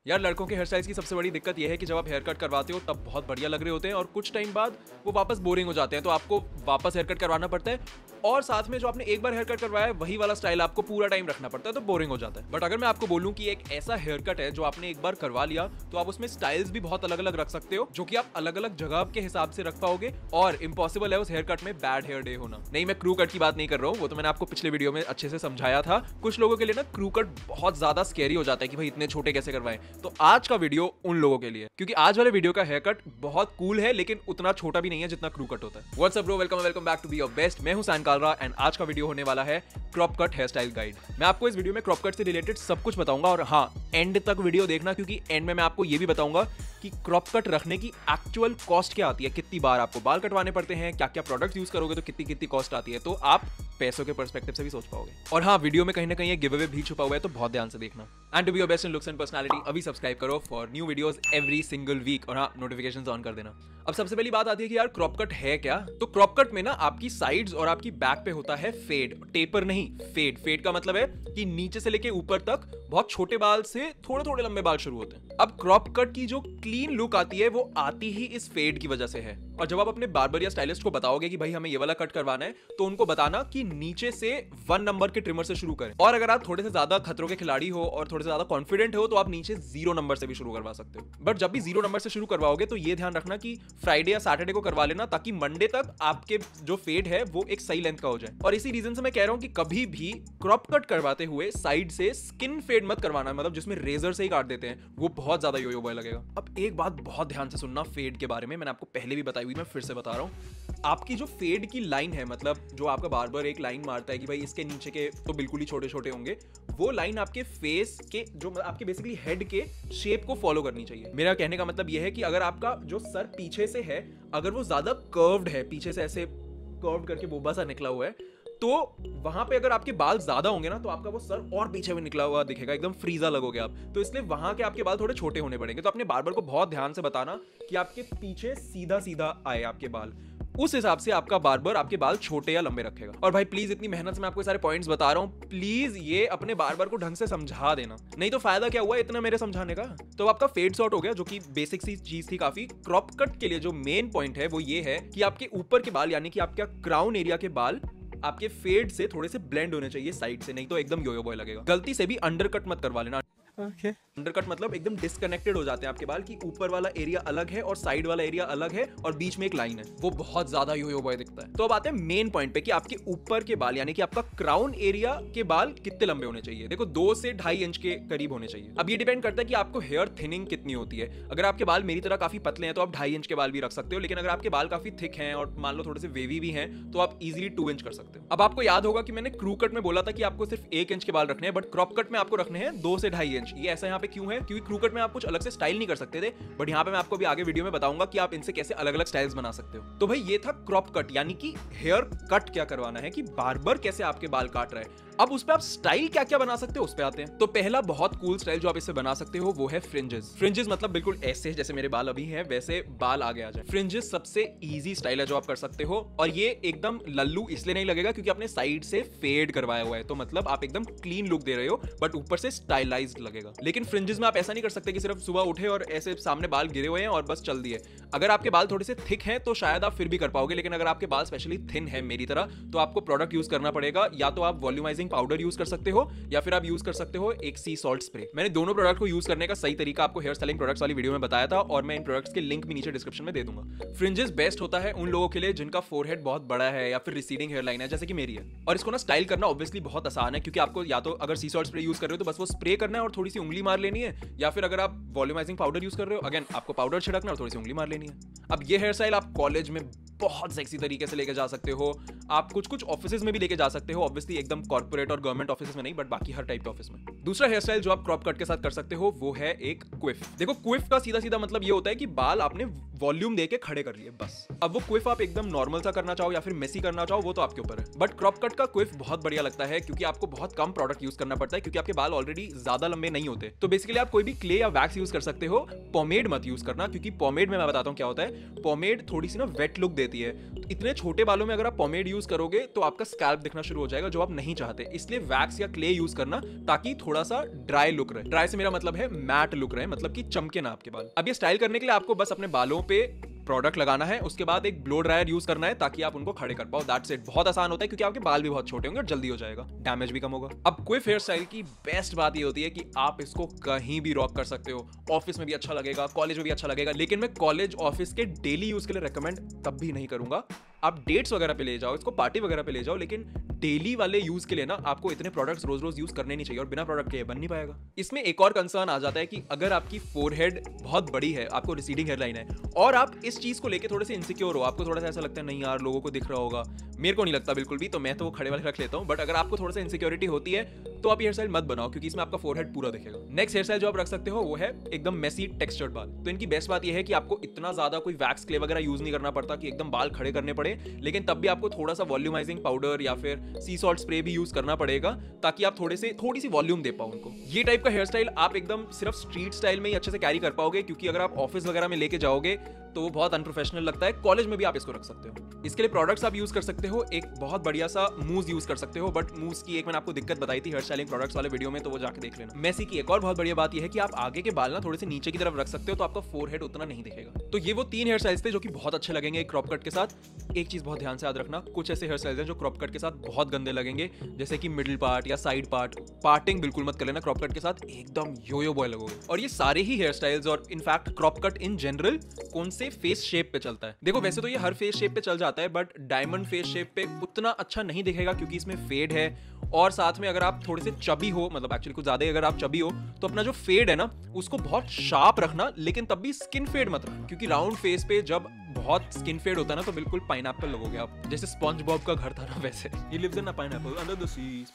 यार लड़कों के हेयर स्टाइल्स की सबसे बड़ी दिक्कत यह है कि जब आप हेयर कट करवाते हो तब बहुत बढ़िया लग रहे होते हैं और कुछ टाइम बाद वो वापस बोरिंग हो जाते हैं, तो आपको वापस हेयर कट करवाना पड़ता है और साथ में जो आपने एक बार हेयर कट करवाया है वही वाला स्टाइल आपको पूरा टाइम रखना पड़ता है, तो बोरिंग हो जाता है। बट अगर मैं आपको बोलूं कि एक ऐसा हेयर कट है जो आपने एक बार करवा लिया तो आप उसमें स्टाइल्स भी बहुत अलग अलग रख सकते हो, जो कि आप अलग अलग जगह के हिसाब से रख पाओगे और इम्पॉसिबल है उस हेयर कट में बैड हेयर डे होना। नहीं, मैं क्रू कट की बात नहीं कर रहा हूँ, वो तो मैंने आपको पिछले वीडियो में अच्छे से समझाया था। कुछ लोगों के लिए ना क्रू कट बहुत ज्यादा स्कैरी हो जाता है कि भाई इतने छोटे कैसे करवाएं, तो आज का वीडियो उन लोगों के लिए, क्योंकि आज वाले वीडियो का हेयर कट बहुत कूल है लेकिन उतना छोटा भी नहीं है जितना क्रू कट होता है। What's up bro, welcome back to be your best. मैं हूं सैन कालरा एंड आज का वीडियो होने वाला है crop cut hair style guide. मैं आपको इस वीडियो में क्रॉप कट से रिलेटेड सब कुछ बताऊंगा और हाँ, एंड तक वीडियो देखना क्योंकि एंड में मैं आपको ये भी बताऊंगा कि क्रॉप कट रखने की एक्चुअल कॉस्ट क्या आती है, कितनी बार आपको बाल कटवाने पड़ते हैं, क्या क्या प्रोडक्ट्स यूज करोगे तो कितनी कितनी कॉस्ट आती है, तो आप पैसों के पर्सपेक्टिव से भी सोच पाओगे। और हाँ, वीडियो में कहीं ना कहीं एक गिव अवे भी छुपा हुआ है, तो बहुत ध्यान से देखना। And to be your best in looks and personality अभी सब्सक्राइब करो for new videos every single week और हाँ, नोटिफिकेशंस ऑन कर देना। अब सबसे पहली बात आती है कि यार क्रॉप कट है क्या। तो क्रॉप कट में ना आपकी साइड्स और आपकी बैक पे होता है फेड, टेपर नहीं, फेड। फेड का मतलब है कि नीचे से लेके ऊपर तक बहुत छोटे बाल से थोड़े थोड़े लंबे बाल शुरू होते हैं। अब क्रॉप कट की जो क्लीन लुक आती है वो आती ही इस फेड की वजह से है। और जब आप अपने बार्बर या स्टाइलिस्ट को बताओगे कि भाई हमें ये वाला कट करवाना है, तो उनको बताना कि नीचे से 1 नंबर के ट्रिमर से शुरू करें। और अगर आप थोड़े से ज्यादा खतरों के खिलाड़ी हो और थोड़े से ज्यादा कॉन्फिडेंट हो तो आप नीचे 0 नंबर से भी शुरू करवा सकते हो। बट जब भी 0 नंबर से शुरू करवाओगे तो ये ध्यान रखना कि फ्राइडे या सैटरडे को करवा लेना, ताकि मंडे तक आपके जो फेड है वो एक सही लेंथ का हो जाए। और इसी रीजन से मैं कह रहा हूं कि कभी भी क्रॉप कट करवाते हुए साइड से स्किन फेड मत करवाना, मतलब जिसमें रेजर से ही काट देते हैं, वो बहुत ज्यादा यो-यो बॉय लगेगा। अब एक बात बहुत ध्यान से सुनना फेड के बारे में, मैंने आपको पहले भी बताई हुई, मैं फिर से बता रहा हूं। आपकी जो फेड की लाइन है, मतलब जो आपका बार्बर एक लाइन मारता है कि भाई इसके नीचे के तो बिल्कुल ही छोटे छोटे होंगे, वो लाइन आपके फेस के जो आपके बेसिकली हेड के शेप को फॉलो करनी चाहिए। मेरा कहने का मतलब यह है कि अगर आपका जो सर पीछे से है, अगर वो ज्यादा कर्व्ड है, पीछे से ऐसे कर्व्ड करके बोबा सा निकला हुआ है, तो वहां पे अगर आपके बाल ज्यादा होंगे ना तो आपका वो सर और पीछे में निकला हुआ दिखेगा, एकदम फ्रीजा लगोगे आप। तो इसलिए वहां के आपके बाल थोड़े छोटे होने पड़ेंगे। तो अपने बार्बर को बहुत ध्यान से बताना कि आपके पीछे सीधा सीधा आए आपके बाल, उस हिसाब से आपका बार्बर आपके बाल छोटे या लंबे रखेगा। और भाई प्लीज, इतनी मेहनत से मैं आपको सारे पॉइंट्स बता रहा हूं, प्लीज ये अपने बार्बर को ढंग से समझा देना, नहीं तो फायदा क्या हुआ इतना मेरे समझाने का। तो आपका फेड सॉर्ट हो गया, जो कि बेसिक सी चीज थी काफी। क्रॉप कट के लिए जो मेन पॉइंट है वो ये है कि आपके ऊपर के बाल यानी कि आपका क्राउन एरिया के बाल आपके फेड से थोड़े से ब्लेंड होने चाहिए साइड से, नहीं तो एकदम योयो बॉय लगेगा। गलती से भी अंडरकट मत करवा लेना। अंडरकट मतलब एकदम डिस्कनेक्टेड हो जाते हैं आपके बाल, कि ऊपर वाला एरिया अलग है और साइड वाला एरिया अलग है और बीच में एक लाइन है, वो बहुत ज्यादा यो-यो बॉय दिखता है। तो अब आते हैं मेन पॉइंट पे कि आपके ऊपर के बाल यानी कि आपका क्राउन एरिया के बाल कितने लंबे होने चाहिए। देखो 2 से 2.5 इंच के करीब होने चाहिए। अब ये डिपेंड करता है कि आपको हेयर थिनिंग कितनी होती है। अगर आपके बाल मेरी तरह काफी पतले हैं तो आप 2.5 इंच के बाल भी रख सकते हो, लेकिन अगर आपके बाल काफी थिक हैं और मान लो थोड़े से वेवी भी हैं तो आप इजीली 2 इंच कर सकते हो। अब आपको याद होगा कि मैंने क्रू कट में बोला था कि आपको सिर्फ 1 इंच के बाल रखने हैं, बट क्रॉप कट में आपको रखने हैं 2 से 2.5 इंच। ये ऐसा यहाँ पे क्यों है? क्योंकि क्रू कट में आप कुछ अलग से स्टाइल नहीं कर सकते थे, बट यहाँ पे मैं आपको भी आगे वीडियो में बताऊंगा कि आप इनसे कैसे अलग अलग स्टाइल्स बना सकते हो। तो भाई ये था क्रॉप कट, यानी कि हेयर कट क्या करवाना है, कि बार्बर कैसे आपके बाल काट रहा है। अब उस पे आप स्टाइल क्या क्या बना सकते हो उस पे आते हैं। तो पहला बहुत कूल स्टाइल जो आप इससे बना सकते हो वो है फ्रिंजेस। फ्रिंजेस मतलब बिल्कुल ऐसे जैसे मेरे बाल अभी हैं वैसे बाल आगे आ जाए। फ्रिंजेस सबसे इजी स्टाइल है जो आप कर सकते हो, और ये एकदम लल्लू इसलिए नहीं लगेगा क्योंकि आपने साइड से फेड करवाया हुआ है, तो मतलब आप एकदम क्लीन लुक दे रहे हो बट ऊपर से स्टाइलाइज्ड लगेगा। लेकिन फ्रिंजेस में आप ऐसा नहीं कर सकते कि सिर्फ सुबह उठे और ऐसे सामने बाल गिरे हुए हैं और बस चल दिए। अगर आपके बाल थोड़े से थिक हैं तो शायद आप फिर भी कर पाओगे, लेकिन अगर आपके बाल स्पेशली थिन है मेरी तरह तो आपको प्रोडक्ट यूज करना पड़ेगा। या तो आप वॉल्यूमाइजिंग पाउडर यूज कर सकते हो या फिर आप यूज कर सकते हो एक सी सॉल्ट स्प्रे। मैंने दोनों प्रोडक्ट को यूज करने का सही तरीका आपको हेयर स्टाइलिंग प्रोडक्ट्स वाली वीडियो में बताया था और मैं इन प्रोडक्ट्स के लिंक भी नीचे डिस्क्रिप्शन में दे दूंगा। फ्रिंजेस बेस्ट होता है उन लोगों के लिए जिनका फोरहेड बहुत बड़ा है या फिर रिसीडिंग हेयर लाइन है, जैसे कि मेरी है। और इसको ना स्टाइल करना ऑब्वियसली बहुत आसान है, क्योंकि आपको या तो अगर सी सॉल्ट स्प्रे यूज कर रहे हो तो बस वो स्प्रे करना है और थोड़ी सी उंगली मार लेनी है, या फिर अगर आप वॉल्यूमाइजिंग पाउडर यूज कर रहे हो अगेन आपको पाउडर छिड़कना और थोड़ी सी उंगली मार लेनी है। अब ये हेयर स्टाइल आप कॉलेज में बहुत सेक्सी तरीके से लेके जा सकते हो, आप कुछ कुछ ऑफिसेज में भी लेके जा सकते हो, ऑब्वियसली एकदम कॉर्पोरेट और गवर्नमेंट ऑफिस में नहीं, बट बाकी हर टाइप के ऑफिस में। दूसरा हेयर स्टाइल जो आप क्रॉप कट के साथ कर सकते हो वो है एक क्विफ। देखो क्विफ का सीधा सीधा मतलब ये होता है कि बाल आपने वॉल्यूम देके खड़े कर लिए बस। अब वो क्विफ आप एकदम नॉर्मल सा करना चाहो या फिर मेसी करना चाहो वो तो आपके ऊपर है, बट क्रॉप कट का क्विफ बहुत बढ़िया लगता है क्योंकि आपको बहुत कम प्रोडक्ट यूज करना पड़ता है, क्योंकि आपके बाल ऑलरेडी ज्यादा लंबे नहीं होते। तो बेसिकली आप कोई भी क्ले या वैक्स यूज कर सकते हो, पोमेड मत यूज करना, क्योंकि पोमेड में मैं बताता हूँ क्या होता है। पोमेड थोड़ी सी ना वेट लुक देते देती है। इतने छोटे बालों में अगर आप पोमेड यूज करोगे तो आपका स्कैल्प दिखना शुरू हो जाएगा, जो आप नहीं चाहते। इसलिए वैक्स या क्ले यूज करना ताकि थोड़ा सा ड्राई लुक रहे। ड्राई से मेरा मतलब है मैट लुक रहे, मतलब कि चमके ना आपके बाल। अब ये स्टाइल करने के लिए आपको बस अपने बालों पे प्रोडक्ट लगाना है, उसके बाद एक ब्लो ड्रायर यूज करना है ताकि आप उनको खड़े कर पाओ। That's it. बहुत आसान होता है क्योंकि आपके बाल भी बहुत छोटे होंगे और जल्दी हो जाएगा, डैमेज भी कम होगा। अब क्विफ हेयर स्टाइल की बेस्ट बात ये होती है कि आप इसको कहीं भी रॉक कर सकते हो। ऑफिस में भी अच्छा लगेगा, कॉलेज में भी अच्छा लगेगा, लेकिन मैं कॉलेज ऑफिस के डेली यूज के लिए रेकमेंड तब भी नहीं करूंगा। आप डेट्स वगैरह पे ले जाओ, इसको पार्टी वगैरह पे ले जाओ, लेकिन डेली वाले यूज के लिए ना आपको इतने प्रोडक्ट्स रोज रोज यूज करने नहीं चाहिए, और बिना प्रोडक्ट के बन नहीं पाएगा। इसमें एक और कंसर्न आ जाता है कि अगर आपकी फोरहेड बहुत बड़ी है, आपको रिसीडिंग हेयरलाइन है, और आप इस चीज को लेके थोड़े से इनसिक्योर हो, आपको थोड़ा सा ऐसा लगता है नहीं यार लोगों को दिख रहा होगा, मेरे को नहीं लगता बिल्कुल भी, तो मैं तो खड़े वाले रख लेता हूँ। बट अगर आपको थोड़ा सा इनसिक्योरिटी होती है तो आप हेयर स्टाइल मत बनाओ, क्योंकि इसमें आपका फोरहेड पूरा दिखेगा। नेक्स्ट हेयर स्टाइल जो आप रख सकते हो वो है एकदम मेसी टेक्सचर्ड बाल। तो इनकी बेस्ट बात यह है कि आपको इतना ज्यादा कोई वैक्स क्ले वगैरह यूज नहीं करना पड़ता कि एकदम बाल खड़े करने पड़े, लेकिन तब भी आपको थोड़ा सा वॉल्यूमाइजिंग पाउडर या फिर सी सॉल्ट स्प्रे भी यूज करना पड़ेगा ताकि आप थोड़ी सी वॉल्यूम दे पाओ उनको। ये टाइप का हेयर स्टाइल आप एकदम सिर्फ स्ट्रीट स्टाइल में ही अच्छे से कैरी कर पाओगे, क्योंकि अगर आप ऑफिस वगैरह में लेके जाओगे तो वो बहुत अनप्रोफेशनल लगता है। कॉलेज में भी आप इसको रख सकते हो। इसके लिए प्रोडक्ट्स आप यूज कर सकते हो, एक बहुत बढ़िया सा मूज यूज कर सकते हो। बट मूज की एक मैंने आपको दिक्कत बताई थी हेयर स्टाइलिंग प्रोडक्ट्स वाले वीडियो में, तो वो जाके देख लेना। मेसी की एक और बहुत बढ़िया बात यह है कि आप आगे के बाल ना थोड़े से नीचे की तरफ रख सकते हो, तो आपका फोरहेड उतना नहीं दिखेगा। तो ये वो 3 हेयर स्टाइल्स थे जो कि बहुत अच्छे लगेंगे क्रॉप कट के साथ। एक चीज बहुत ध्यान से याद रखना, कुछ ऐसे हेयर स्टाइल्स हैं जो क्रॉप कट के साथ बहुत गंदे लगेंगे, जैसे कि मिडिल पार्ट या साइड पार्ट। पार्टिंग बिल्कुल मत कर लेना क्रॉप कट के साथ, एकदम योयो बॉय लगोगे। और ये सारे ही हेयर स्टाइल्स और in fact crop cut in general कौन से फेस शेप पे चलता है। देखो वैसे तो ये हर फेस शेप पे चल जाता है, बट डायमंड फेस शेप पे उतना अच्छा नहीं दिखेगा क्योंकि इसमें फेड है। और साथ में अगर आप थोड़े से चबी हो, मतलब एक्चुअली कुछ ज्यादा अगर आप चबी हो, तो अपना जो फेड है ना उसको बहुत शार्प रखना, लेकिन तब भी स्किन फेड मत रखना, क्योंकि राउंड फेस पे जब बहुत स्किन फेड होता है ना तो बिल्कुल पाइनएप्पल लगोगे आप, जैसे स्पंज बॉब का घर था ना वैसे। He lives in a pineapple under the sea.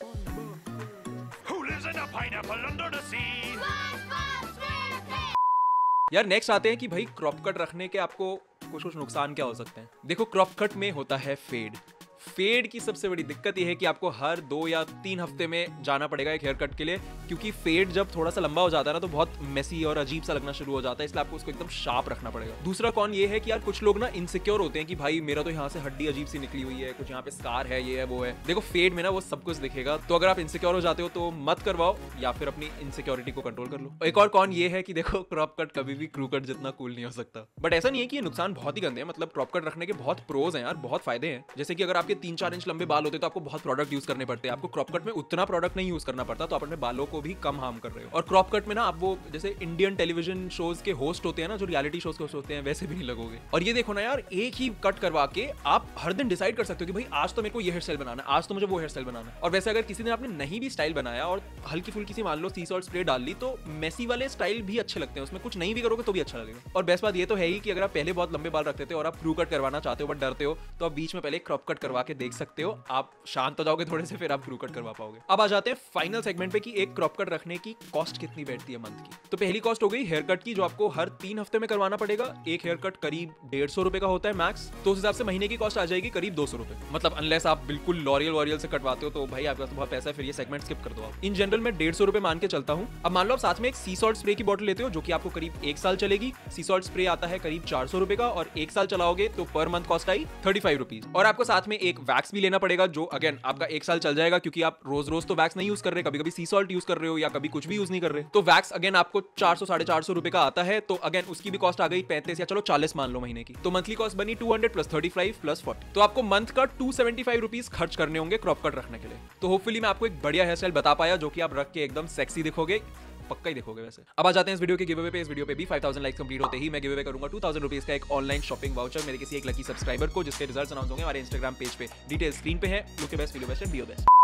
Who lives in a pineapple under the sea? यार नेक्स्ट आते हैं कि भाई क्रॉप कट रखने के आपको कुछ नुकसान क्या हो सकते हैं। देखो क्रॉप कट में होता है फेड। फेड की सबसे बड़ी दिक्कत यह है कि आपको हर 2 या 3 हफ्ते में जाना पड़ेगा एक हेयर कट के लिए, क्योंकि फेड जब थोड़ा सा लंबा हो जाता है ना तो बहुत मेसी और अजीब सा लगना शुरू हो जाता है, इसलिए आपको उसको एकदम शार्प रखना पड़ेगा। दूसरा कौन ये है कि यार कुछ लोग ना इनसिक्योर होते हैं कि भाई मेरा तो यहाँ से हड्डी अजीब सी निकली हुई है, कुछ यहाँ पे स्कार है, ये है वो है। देखो फेड में ना वो सब कुछ दिखेगा, तो अगर आप इनसिक्योर हो जाते हो तो मत करवाओ, या फिर अपनी इनसिक्योरिटी को कंट्रोल कर लो। एक और कौन ये है कि देखो क्रॉप कट कभी भी क्रू कट जितना कूल नहीं हो सकता। बट ऐसा नहीं है कि ये नुकसान बहुत ही गंदे हैं, मतलब क्रॉप कट रखने के बहुत प्रोज हैं यार, बहुत फायदे हैं। जैसे कि अगर आपके 3-4 इंच लंबे बाल होते तो आपको बहुत प्रोडक्ट यूज करने पड़ते हैं, आपको क्रॉप कट में उतना प्रोडक्ट नहीं यूज करना पड़ता, तो आप अपने बालों को भी कम हार्म कर रहे हो। और क्रॉप कट में ना आप वो जैसे इंडियन टेलीविजन शोज के होस्ट होते हैं ना, जो रियलिटी शोज के होस्ट होते हैं, वैसे भी नहीं लगोगे। और ये देखो ना यार, एक ही कट करवा के आप हर दिन डिसाइड कर सकते हो कि भाई आज तो मेरे को ये हेयर स्टाइल बनाना है, आज तो मुझे वो हेयर स्टाइल बनाना है। और वैसे अगर किसी दिन आपने नहीं भी स्टाइल बनाया और हल्की फुल्की सी मान लो सी सॉल्ट स्प्रे डाल ली, तो मेसी वाले स्टाइल भी अच्छे लगते हैं, उसमें कुछ नहीं भी करोगे तो भी अच्छा लगेगा। और बेस्ट बात ये तो है ही कि अगर आप पहले बहुत लंबे बाल रखते थे और आप क्रू कट करवाना चाहते हो बट डरते हो, तो आप बीच में पहले क्रॉप कट करवा के देख सकते हो, आप शांत हो जाओगे थोड़े से, फिर आप क्रू कट करवा पाओगे। अब आ जाते हैं फाइनल सेगमेंट पे कि एक क्रॉप कट रखने की कॉस्ट कितनी बैठती है मंथ की। तो पहली कॉस्ट हो गई हेयर कट की, जो आपको हर 3 हफ्ते में करवाना पड़ेगा। एक हेयर कट करीब 150 रुपए का होता है मैक्स, तो उस हिसाब से महीने की कॉस्ट आ जाएगी करीब 200 रुपए। मतलब अनलेस आप बिल्कुल लॉरियल से कटवाते हो तो भाई आपके पास तो बहुत पैसा है, फिर ये सेगमेंट स्किप कर दो आप। इन जनरल मैं 150 रुपए मान के चलता हूँ। अब मान लो आप साथ में एक सी सॉल्ट स्प्रे की बोतल लेते हो, जो कि आपको करीब 1 साल चलेगी। सी सॉल्ट स्प्रे आता है करीब 400 रुपए का, और 1 साल चलाओगे तो पर मंथ कॉस्ट आई 35 रुपीज। और आपको साथ में एक वैक्स भी लेना पड़ेगा, जो अगेन आपका 1 साल चल जाएगा, क्योंकि आप रोज रोज तो वैक्स नहीं यूज कर रहे, कभी कभी सी सॉल्ट यूज कर रहे हो या कभी कुछ भी यूज नहीं कर रहे, तो वैक्स अगेन आपको 400-450 रुपए का आता है। तो अगेन उसकी भी कॉस्ट आ गई 35 या चलो 40 मान लो महीने की, तो मंथली कॉस्ट बनी 200 + 35 + 40, तो आपको मंथ का 275 रुपीज खर्च करने होंगे क्रॉप कट रखने के लिए। तो होपफुली मैं आपको एक बढ़िया हेयर स्टाइल बता पाया, जो कि आप रख के एकदम सेक्सी दिखोगे, पक्का ही देखोगे वैसे। अब आ जाते हैं इस वीडियो के गिव पे। इस वीडियो पे भी 5000 लाइक्स कंप्लीट होते ही मैं गिव अवे करूंगा 2000 रुपीज का एक ऑनलाइन शॉपिंग वाउचर मेरे किसी एक लकी सब्सक्राइबर को, जिसके रिजल्ट्स अनाउंस होंगे हमारे इंस्टाग्राम पेज पे। डिटेल स्क्रीन पे है। Look your best, feel your best and B your best.